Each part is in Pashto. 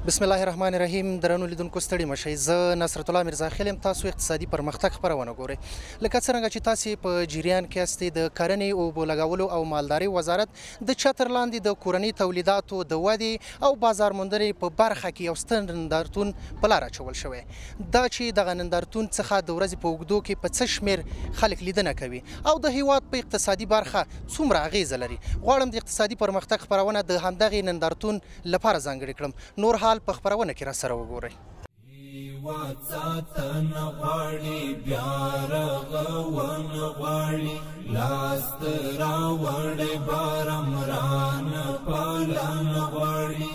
بسم الله الرحمن الرحیم. درنو لیدونکو ستړي مشئ. زه نصرت الله میرزا خیل یم. تاسو اقتصادي پرمختګ خپرونه ګورئ. لکه څرنګه چې تاسې په جریان کې یاستئ، د کرنې، اوبو لګولو او مالدارۍ وزارت د چتر لاندې د کورني تولیداتو د ودې او بازار موندنې په برخه کې یو ستر نندارتون په لار اچول شوی. دا چې دغه نندارتون څخه د ورځې په اوږدو کې په څه شمېر خلک لیدنه کوي او د هیواد په اقتصادي برخه څومره اغیزه لري، غواړم د اقتصادي پرمختګ خپرونه د همدغې نندارتون لپاره ځانګړې کړم. نور حال په خپرونه کې را سره وګورئ. هیواد ساتنه غواړي، بیا رغون غواړي، لاس ته راوړی بارمران پالن غواړي.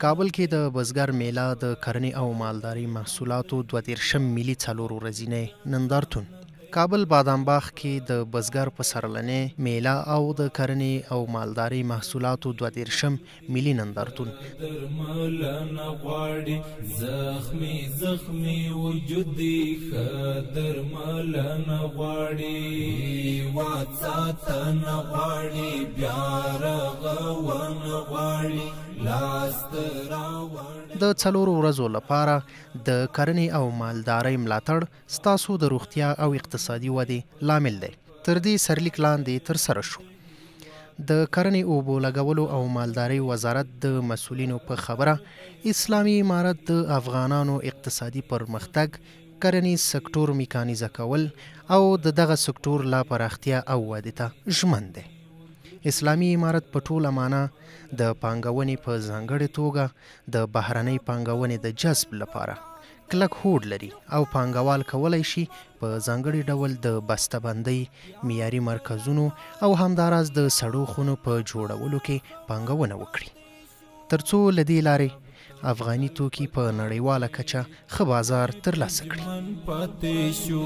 کابل کې د بزګر میله د کرنې او مالدارۍ محصولاتو 22 ملي څلور ورځنی نندارتون. کابل بادام باغ کې د بزګر په سرلنې میله او د کرنې او مالدارۍ محصولاتو 22 ملي نندارتون. درملنه غواړي، زخمي وجودي ښه درملنه غواړي. هیواد ساتنه غواړي، بیا رغون غواړي، لاس ته راوړی. د څلورو ورځو لپاره د کرنې او مالدارۍ ملاتړ ستاسو د روغتیا او اقتصادي ودې لامل دی. تر دې سرلیک لاندې ترسره شو. د کرنې، اوبو لګولو او مالدارۍ وزارت د مسؤلینو په خبره اسلامي امارت د افغانانو اقتصادي پرمختګ، کرنیز سکتور میکانیزه کول او د دغه سکتور لا پراختیا او ودې ته ژمن دی. اسلامي امارت په ټوله معنا د پانګونې په ځانګړې توګه د بهرنۍ پانګونې د جذب لپاره کلک هوډ لري او پانګوال کولی شي په ځانګړي ډول د بسته‌بندۍ، معیاري مرکزونو او همداراز د سړو خونو په جوړولو کې پانګونه وکړي، ترڅو له دې لارې افغاني توکي په نړیواله کچه ښه بازار ترلاسه کړي. پاتې شو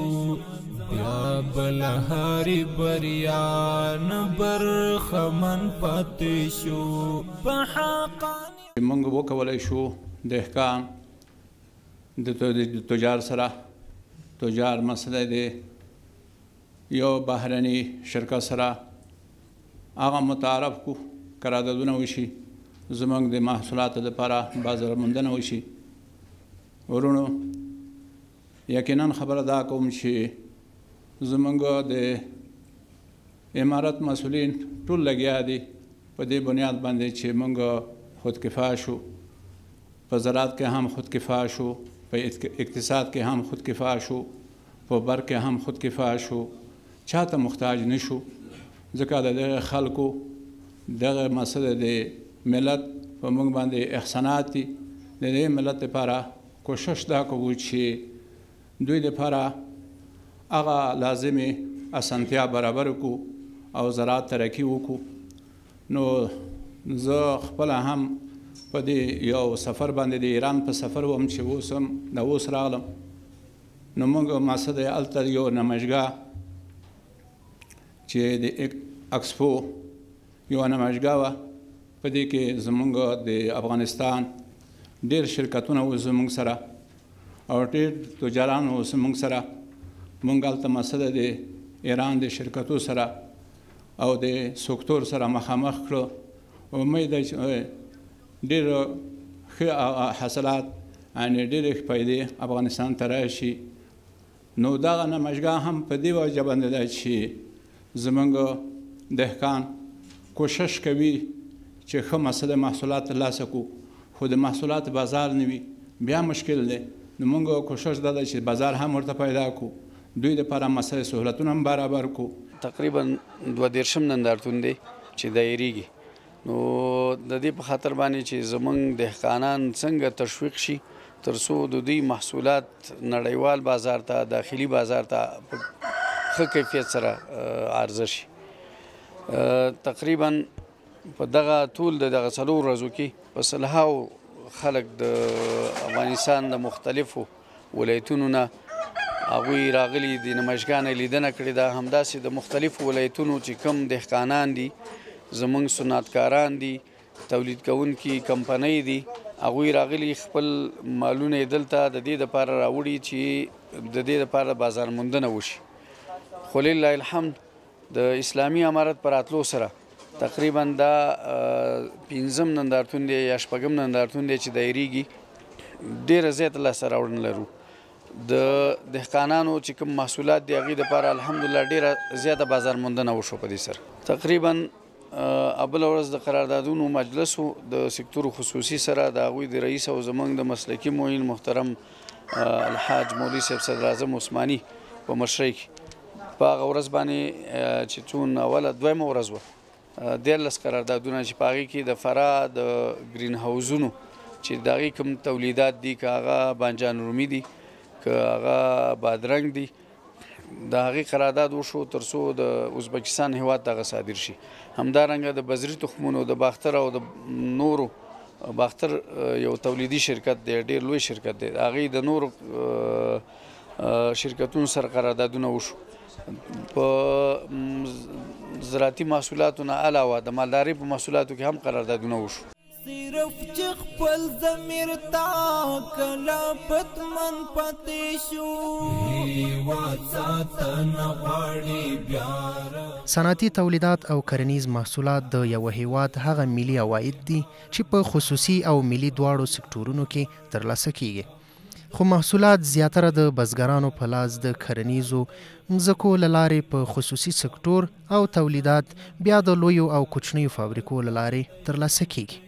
بیا بلهاري بریا نه برخمن پاتې شو په حقاني. موږ وکولی شو دهقان د تجار سره، تجار مسله دی یو بهرني شرکت سره هغه متعارف کو، قراردادونه وشي، زموږ د محصولاتو لپاره بازار موندنه وشي. ورونو یقینا خبره دا کوم چې زموږ د امارت مسؤلین ټول لګیا دي په دې بنیاد باندې چې موږ خودکفا شو، په زراعت کې هم خودکفا شو، په اقتصاد کې هم خودکفا شو، په بر کې هم خودکفا شو، چاته محتاج نشو. ځکه د دغه خلکو دغه مسله د ملت په موږ باندې احسانات دي. د دې ملت لپاره کوشش دا کوو چې دوی لپاره هغه لازمې اسانتیا برابر کړو او زراعت ترقي وکړو. نو زه خپله هم په دې یو سفر باندې د ایران په سفر وم چې اوس هم د اوس راغلم. نو موږ مقصد یې هلته یو نمایشګاه چې د اکسپو یوه نمایشګاه وه، په دې کې زموږ د افغانستان ډېر شرکتونه و زموږ سره او ډېر تجاران و زموږ سره. موږ هلته مسله د ایران د شرکتو سره او د سکتور سره مخامخ کړو. امید ده چې ډېر ښه حاصلات یعنې ډېرې پیدې افغانستان ته راشي. نو دغه نمایشګاه هم په دې وجه باندې ده چې زموږ دهقان کوشش کوي چې ښه مسله محصولات ترلاسه کړو، خو د محصولات بازار نه وي بیا مشکل دی. نو موږ کوشش دا ده چې بازار هم ورته پیدا کړو، دوی دپاره مسله سهولتونه هم برابر کړو. تقریبا 22 نندارتون دی چې دایریږي. نو د دې په خاطر باندې چې زمونږ دهقانان څنګه تشویق شي ترڅو د دوی محصولات نړیوال بازار ته، داخلي بازار ته ښه کیفیت سره عرضه شي. تقریبا په دغه ټول دغه څلور ورځو کې په سلهاو خلک د افغانستان د مختلفو ولایتونو نه هغوی راغلي دي، نمایشګاه نه لیدنه کړې ده. همداسې د مختلفو ولایتونو چې کوم دهقانان دي، زمونږ صنعتکاران دي، تولید کوونکي کمپنۍ دي، هغوی راغلي خپل مالونه یې دلته د دې دپاره راوړي چې د دې دپاره بازار موندنه وشي. خو لله الحمد د اسلامي امارت په راتلو سره تقریبا دا 5م نندارتون دی یا 6م نندارتون دی چې دایریږي ډېره زیاته لاسته راوړنه لرو. د دهقانانو چې کوم محصولات دي هغې دپاره الحمدلله ډېره زیاته بازار موندنه وشوه په دې سره. تقریبا اوله ورځ د قراردادونو مجلس د سکتور خصوصي سره د هغوی د رئیس او زموږ د مسلکي معین محترم الحاج مولوي صاحب صدر اعظم عثماني په مشرۍ کې په هغه ورځ باندې چې څون اوله 2مه ورځ وه 13 قراردادونه چې په هغې کې د فراه د ګرین هاوزونو چې د هغې کوم تولیدات دي که هغه بانجان رومي دي که هغه بادرنګ دي د هغې قرارداد وشو تر څو د ازبکستان هېواد ته هغه صادر شي. همدارنګه د بزري تخمونو د باختر او د نورو باختر یو تولیدي شرکت دی ډېر لوی شرکت دی هغې د نورو شرکتونو سره قراردادونه وشو. په زراعتي محصولاتو نه علاوه د مالدارۍ په محصولاتو کې هم قراردادونه وشو. صرف چې خپل ضمیر تا کله پتمن پاتې شو هیواد ساتنه غواړي بیا. صنعتي تولیدات او کرنیز محصولات د یو هیواد هغه ملي عواید دي چې په خصوصي او ملي دواړو سکتورونو کې ترلاسه کیږي. خو محصولات زیاتره د بزګرانو په لاس د کرنیزو مځکو له لارې په خصوصي سکتور او تولیدات بیا د لویو او کوچنیو فابریکو له لارې ترلاسه کیږي.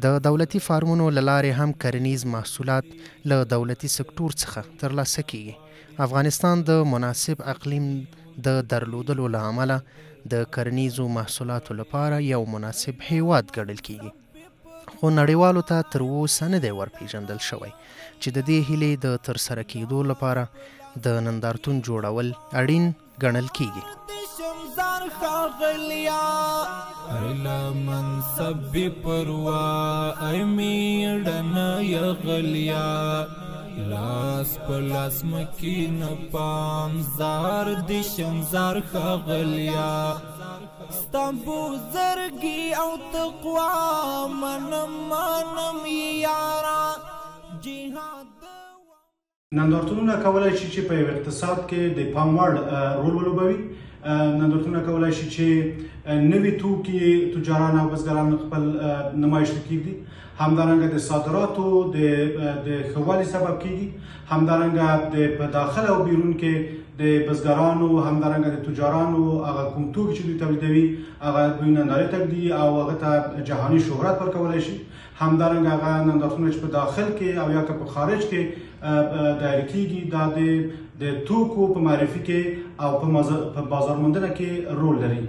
د دولتي فارمونو له لارې هم کرنیز محصولات له دولتي سکتور څخه ترلاسه کیږي. افغانستان د مناسب اقلیم د درلودلو له امله د کرنیزو محصولاتو لپاره یو مناسب هیواد ګڼل کیږي. خو نړیوالو ته تر اوسه نه دی ورپېژندل شوی چې د دې هیلې د ترسره کیدو لپاره د نندارتون جوړول اړین ګڼل کیږي. منصب پروا ای میړنه یغلیا لاس په لاس مکین پام زار د شمزار خغلیا ستامبو زرگی او تقوا منم یارا جهاد. نندارتونونه کولای شي چې په یو اقتصاد کې د پام وړ رول ولوبوي. نندارتونونه کولای شي چې نوي توکي تجاران او بزګران خپل نمایش کړي. همدارنګه د صادراتو د ښه والي سبب کیږي. همدارنګه په داخل او بیرون کې د بزګرانو همدارنګه د تجارانو هغه کوم توکي چې دوی تولیدوي هغه دوی نندارې ته ږدي او هغه ته جهاني شهرت ورکولی شي. همدارنګه هغه نندارتونونه چې په داخل کې او یا که په خارج کې دایره کیږي دا د توکو په معرفي کې او په بازار موندنه کې رول لري.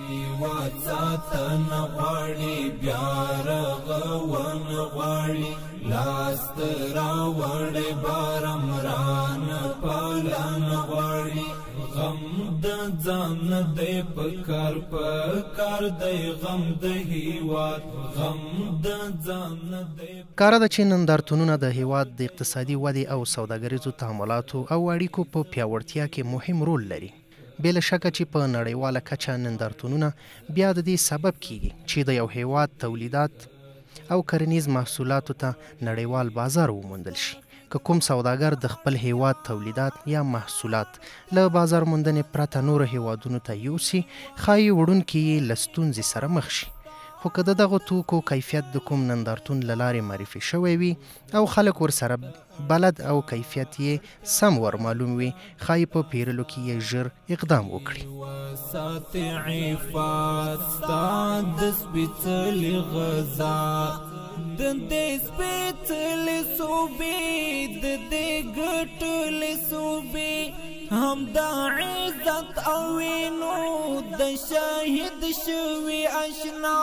هیواد ساتنه غواړي بیا رغونه غواړي لاس ته راوړی بارم رانه پالنه غواړي غم د ځان نه دی په کار دی غم د هیواد غم د ځان نه دی. کاره ده چې نندارتونونه د هیواد د اقتصادي ودې او سوداګریزو تعاملاتو او اړیکو په پیاوړتیا کې مهم رول لري. بې له شکه چې په نړیواله کچه نندارتونونه بیا د دې سبب کیږي چې د یو هیواد تولیدات او کرنیز محصولاتو ته نړیوال بازار وموندل شي. که کوم سوداګر د خپل هیواد تولیدات یا محصولات له بازار موندنې پرته نورو هیوادونو ته یوسي ښایي وړونکي یې له ستونزې سره مخ شي. خو که د دغو توکو کیفیت د کوم نندارتون له لارې معرفي شوی وي او خلک ورسره بلد او کیفیت یې سم ور معلوم وي ښایي په پیرلو کې یې ژر اقدام وکړي. د دې سپېڅلې صوبې د دې ګټلې صوبې همدا عزت او وینو د شاهد شوي اشنا.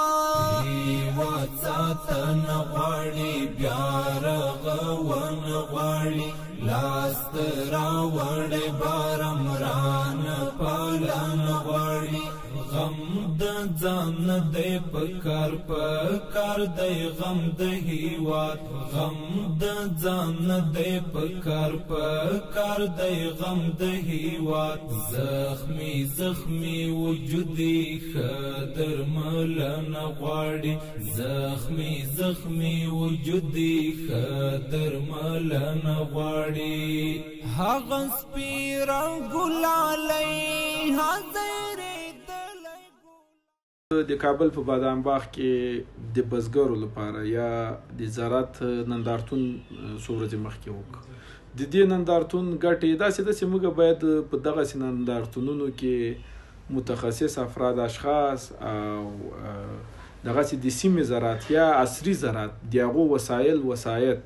هیواد ساتنه غواړي بیا رغونه غواړي لاس ته راوړی بارم رانه پالنه غواړي غم د ځان نه دی په کار دی غم د هیواد غم د ځان نه دی په کار دی غم د هیواد زخمی وجودي ښه درملنه غواړي زخمی وجودي ښه درملنه غواړي هغه سپیره ګلالی د کابل په بادام باغ کې د بزګرو لپاره یا د زراعت نندارتون څو ورځې مخکې وکړ. د دې نندارتون ګټې داسې موږ باید په دغسې نندارتونونو کې متخصص افراد اشخاص او دغسې د سیمې زراعت یا عصري زراعت د هغو وسایط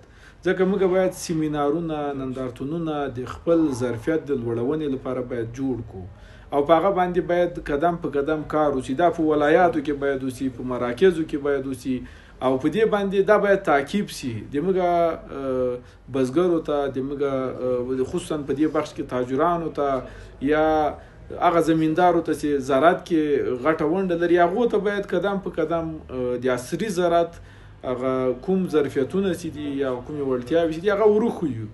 ځکه موږ باید سیمینارونه نندارتونونه د خپل ظرفیت د لوړونې لپاره باید جوړ کړو او په هغه باندې باید قدم په قدم کار وشي. دا په ولایاتو کې باید وشي، په مراکزو کې باید وشي او په دې باندې دا باید تعقیب شي. د موږ بزګرو ته د موږ خصوصا په دې بخش کې تاجرانو ته یا هغه زمیندارو ته چې زراعت کې غټه ونډه لري هغو ته باید قدم په قدم د عصري زراعت هغه کوم ظرفیتونه چې دي یا کومې وړتیاوې چې دي هغه وروښیو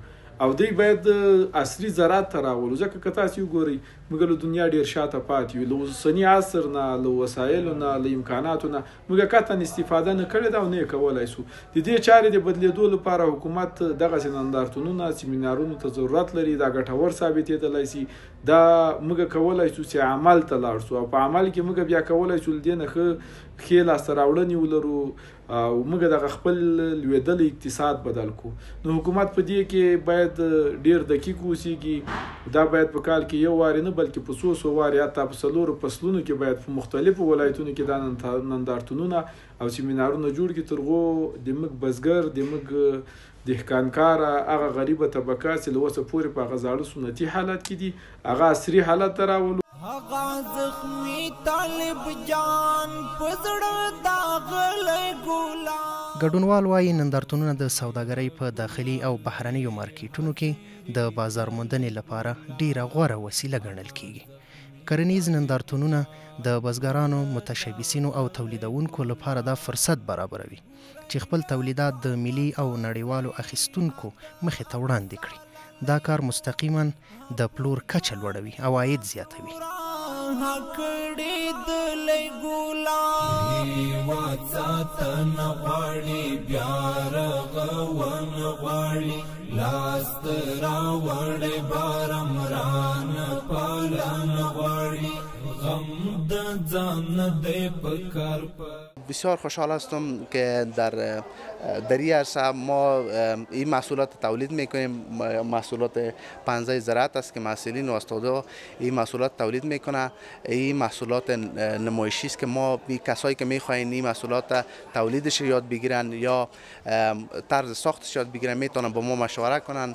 او دوی باید عصري زراعت ته راولو. ځکه که تاسې وګورئ موږ له دنیا ډېر شاته پاتې یو، له اوسني عصر نه، له وسایلو نه، له امکاناتو نه موږ قطعا استفاده نه کړې ده او نه یې کولی شو. د دې چارې د بدلېدو لپاره حکومت دغسې نندارتونونه سیمینارونو ته ضرورت لري. دا ګټور ثابتېدلی شي. دا موږ کولی شو چې عمل ته لاړ شو او په عمل کې موږ بیا کولی شو له دې نه ښې لاسته راوړنې ولرو او موږ دغه خپل لوېدلی اقتصاد بدل کړو. نو حکومت په دې کې باید ډېر دقیق اوسیږي. دا باید په کال کې یو وارې نه بلکې په څو وارې حتی په 4 فصلونو کې باید په مختلفو ولایتونو کې دا نندارتونونه او سیمینارونه جوړ کړي تر څو د موږ بزګر د موږ دهقانکاره هغه غریبه طبقه چې له اوسه پورې په هغه زاړه سنتي حالت کې دي هغه عصري حالت ته راولو. هغه زخمي طالب جان پزړه داغلی ګلان. ګډونوال وایي نندارتونونه د سوداګرۍ په داخلي او بهرنیو مارکیټونو کې د بازار موندنې لپاره ډیره غوره وسیله ګڼل کیږي. کرنیز نندارتونونه د بزګرانو، متشبثینو او تولیدونکو لپاره دا فرصت برابروي چې خپل تولیدات د ملي او نړیوالو اخیستونکو مخې ته وړاندې کړي. دا کار مستقیما د پلور کچه لوړوي او عاید زیاتوي. بسیار خوشحال هستم که در این عرصه ما این محصولات تولید میکنیم. محصولات پنزه زراعت است که محصولین و استادا این محصولات تولید میکنه. این محصولات نمایشی است که ما کسایی که میخواین این محصولات تولیدش یاد بگیرن یا طرز ساختش یاد بگیرن میتونن با ما مشوره کنن.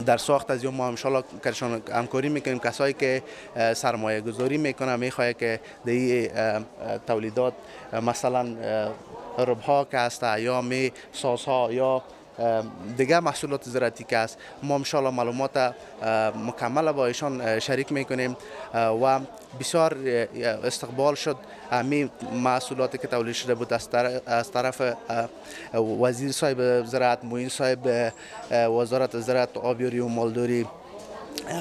در ساخت از ما انشالله کارشان همکاری میکنیم. کسایی که سرمایه گذاری میکنن میخواه که در تولیدات مثلا ربها که هست یا می سازها یا دیگه محصولات زراعتی که است ما انشالله معلومات مکمل با ایشان شریک میکنیم و بسیار استقبال شد همین محصولاتی که تولید شده بود از طرف وزیر صاحب زراعت، معین صاحب وزارت زراعت، آبیاری و مالداری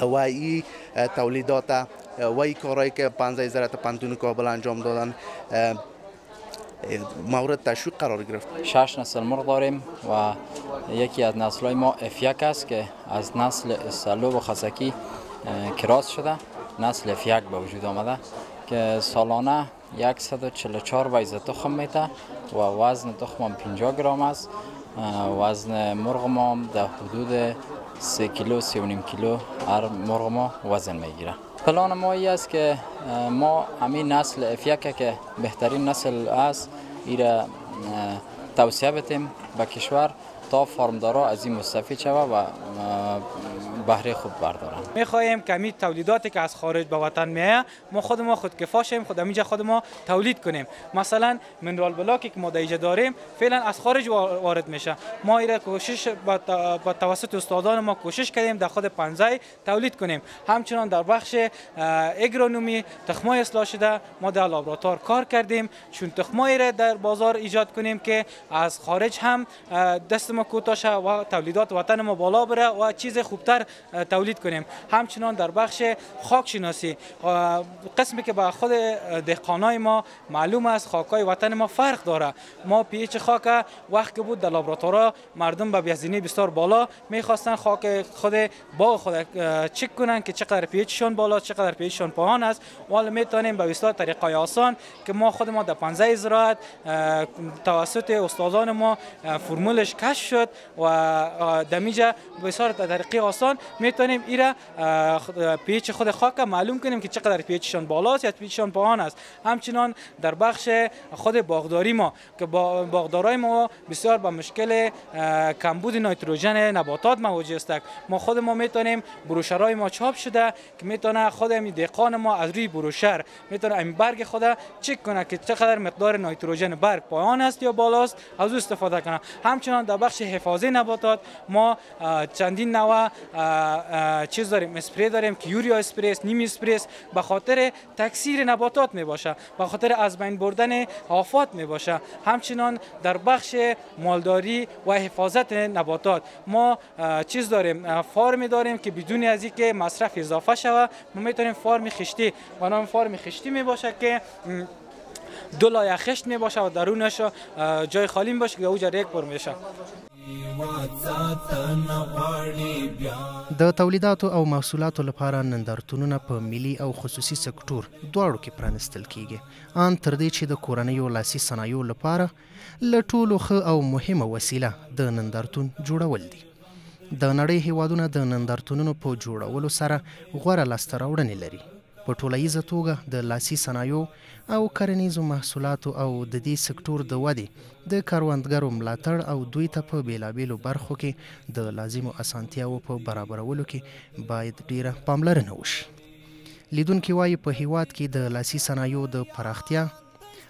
و این تولیدات و این کارهایی که پنزه زراعت پنتون کابل انجام دادن مورد تشویق قرار گرفت. 6 نسل مرغ داریم و یکی از نسل‌های ما F1 است که از نسل سلوب و خسکی کراس شده، نسل F1 به وجود آمده که سالانه 144 ویزه تخم میده و وزن تخم 50 گرم است. وزن مرغ ما در حدود 3 کیلو 3.5 کیلو هر مرغ ما وزن میگیره. پلان ما ای است که ما همین نسل F1 که بهترین نسل است ایره توسعه بدیم به کشور تا فارمدارا از این مستفید شوه و بهره خوب بردارن. میخواهیم که همین تولیداتی که از خارج به وطن میایه ما خودکفا شیم، همینجا خود ما تولید کنیم. مثلا منرال بلاکی که ما در اینجا داریم فعلا از خارج وارد میشه. ما ایره کوشش با توسط استادان ما کوشش کردیم در خود پنزه تولید کنیم. همچنان در بخش اگرونومی تخمای اصلاح شده ما در لابراتوار کار کردیم چون تخمایی را در بازار ایجاد کنیم که از خارج هم دست ما کوتاه شود و تولیدات وطن ما بالا بره و چیز خوبتر تولید کنیم. همچنان در بخش خاک شناسی قسمی که با خود دهقانای ما معلوم است خاکای وطن ما فرق داره. ما پیچ خاک وقت که بود در لابراتوارا مردم به بی‌هزینی بسیار بالا میخواستن خاک خود باغ خود چک کنن که چقدر پیچشون بالا چقدر پیچشون پایین است. ولی میتونیم به وسیله طریقای آسان که ما خود ما در 15 زراعت توسط استادان ما فرمولش کشف شد و دمیجه به وسیله طریقی آسان میتونیم ایرا پیچ خود خاک معلوم کنیم که چقدر پیچشون بالاست یا پیچشون پایین است. همچنان در بخش خود باغداری ما که باغدارای ما بسیار با مشکل کمبود نیتروژن نباتات مواجه است. ما خود ما میتونیم بروشرهای ما چاپ شده که میتونه خود دهقان ما از روی بروشر میتونه این برگ خود چک کنه که چقدر مقدار نیتروژن برگ پایین است یا بالاست از او استفاده کنه. همچنان در بخش حفاظی نباتات ما چندین نوع چیز داریم، اسپری داریم که یوریا اسپری است، نیم اسپری است، به خاطر تکثیر نباتات می باشه، به خاطر از بین بردن آفات می باشه. همچنان در بخش مالداری و حفاظت نباتات ما چیز داریم، فارمی داریم که بدون از اینکه مصرف اضافه شود ما میتونیم فارم خشتی و نام فارم خشتی می باشه که دو لایه خشت می باشه و درونش جای خالی می باشه که اوجا ریک پر میشه. د تولیداتو او محصولاتو لپاره نندارتونونه په ملي او خصوصي سکتور دواړو کې پرانستل کیږي، ان تر دې چې د کورنیو لاسي صنایعو لپاره له ټولو ښه او مهمه وسیله د نندارتون جوړول دي. د نړۍ هیوادونه د نندارتونونو په جوړولو سره غوره لاسته راوړنې لري. په ټولیزه توګه د لاسي صنایعو او کرنیزو محصولاتو او د دې سکتور د ودې د کروندګرو ملاتړ او دوی ته په بیلابیلو برخو کې د لازمو اسانتیاوو په برابرولو کې باید ډیره پاملرنه وشي. لیدونکي وایي په هیواد کې د لاسي صنایعو د پراختیا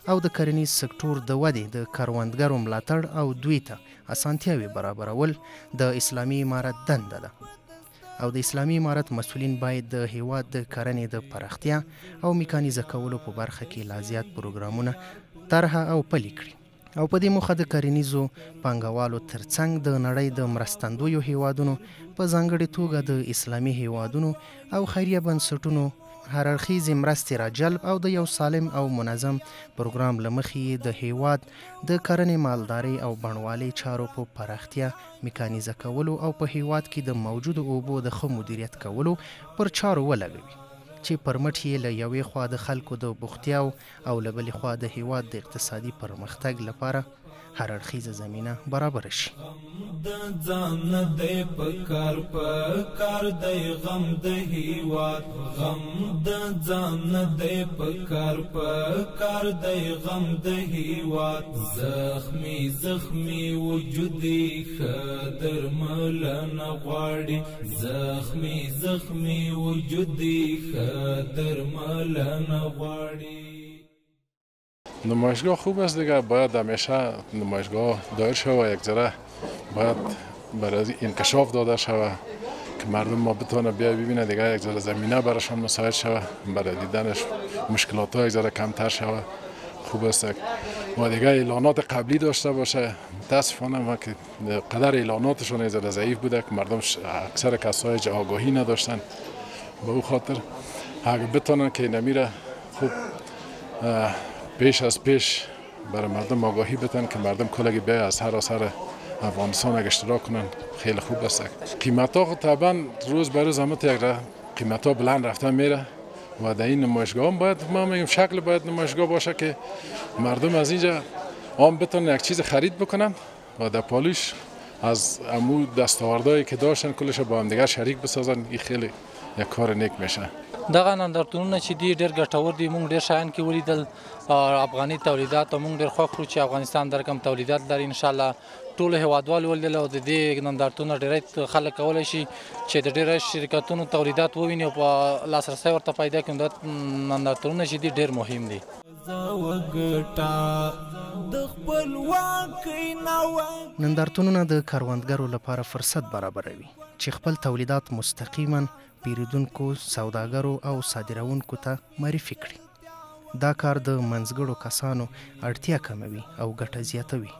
او د کرنیز سکتور د ودې د کروندګرو ملاتړ او دوی ته اسانتیاوې برابرول د اسلامي امارت دنده ده او د اسلامي امارت مسؤلین باید د هیواد د کرنې د پراختیا او میکانیزه کولو په برخه کې لا زیات پروګرامونه طرحه او پلي کړي او په دې موخه د کرنیزو پانګوالو ترڅنګ د نړۍ د مرستندویو هیوادونو په ځانګړې توګه د اسلامي هیوادونو او خیریه بنسټونو هر اړخیزې مرستې را جلب او د یو سالم او منظم پروګرام له مخې د هیواد د کرنې مالدارۍ او بڼوالۍ چارو په پراختیا میکانیزه کولو او په هیواد کې د موجودو اوبو د ښه مدیریت کولو پر چارو ولګوي چې پر مټ یې له یوې خوا د خلکو د بوختیاو او له بلې خوا د هیواد د اقتصادي پرمختګ لپاره هر اړخیزه زمینه برابر شي. د ځان د پکار د غم د هیواد غم د ځان د پکار د غم د هیواد زخمی وجودي خدر ملن غواړي زخمی وجودي خدر ملن غواړي. نمایشگاه خوب است دیگه، باید همیشه نمایشگاه دایر شود، یک ذره باید برای انکشاف داده شود که مردم ما بتونه بیا ببینه دیگه، یک ذره زمینه براشون مساعد شود، برای دیدنش مشکلات ها یک ذره کمتر شود. خوب است و دیگه اعلانات قبلی داشته باشه. متاسفانه ما که قدر اعلاناتشون یک ذره ضعیف بوده که مردم اکثر کسای آگاهی نداشتن. به او خاطر اگه بتونن که نمیره خوب پیش از پیش برای مردم آگاهی بدن که مردم کلگی بیا از سراسر افغانستان اشتراک کنن، خیلی خوب است. قیمت ها طبعا روز به روز همت یک قیمت ها بلند رفته میره و در این نمایشگاه هم باید ما میگیم شکل باید نمایشگاه باشه که مردم از اینجا هم بتونن یک چیز خرید بکنن و در پالوش از امو دستاوردهایی که داشتن کلش با هم دیگر شریک بسازن. این خیلی یک کار نیک میشه. دغه نندارتونونه چې دی ډېر ګټور دي. موږ ډېر شیان کې ولیدل افغاني تولیدات او موږ ډېر خوښ کړو چې افغانستان در کوم تولیدات لري. انشاءالله ټولو هیوادوالو ولیدل او د دې نندارتونونه ډېری خلک کولی شي چې د ډېرو شرکتونو تولیدات وویني او په لاسرسی ورته پیدا کړي. دا نندارتونونه چې دي ډېر مهم دي. نندارتونونه د کروندګرو لپاره فرصت برابروي چې خپل تولیدات مستقیما پیرودونکو، سوداګرو او صادرونکو ته معرفي کړي. دا کار د منځګړو کسانو اړتیا کموي او ګټه زیاتوي.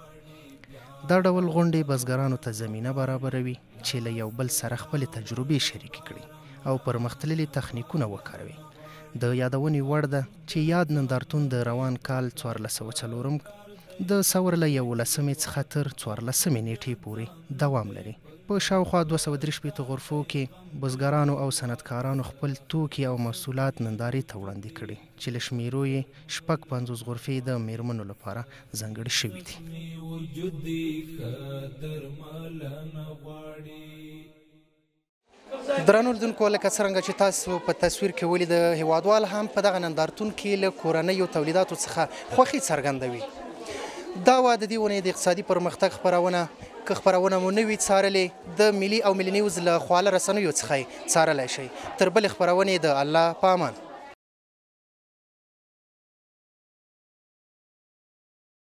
دا ډول غونډې بزګرانو ته زمینه برابروي چې له یو بل سره خپلې تجربې شریکې کړي او پرمختللي تخنیکونه وکاروي. د یادونې وړ ده چې یاد نندارتون د روان کال 1404 د ثور له 11 څخه تر 14 نیټې پورې دوام لري. په شاوخوا 263 غرفو کې بزګرانو او صنعتکارانو خپل توکي او محصولات نندارې ته وړاندې کړي چې له شمیرو یې 56 غرفې د میرمنو لپاره ځانګړې شوي دي. درنو لیدونکو، لکه څرنګه چې تاسو په تصویر کې ولید، هیوادوال هم په دغه نندارتون کې له کورنیو تولیداتو څخه خوښي څرګندوي. دا وه د دې ونې د اقتصادي پرمختګ خپرونه. که خپرونه مو نه وي څارلې، د ملي او ملي نیوز له خواله رسنیو څخه یې څارلی شئ. تر بلې خپرونې د الله په امان.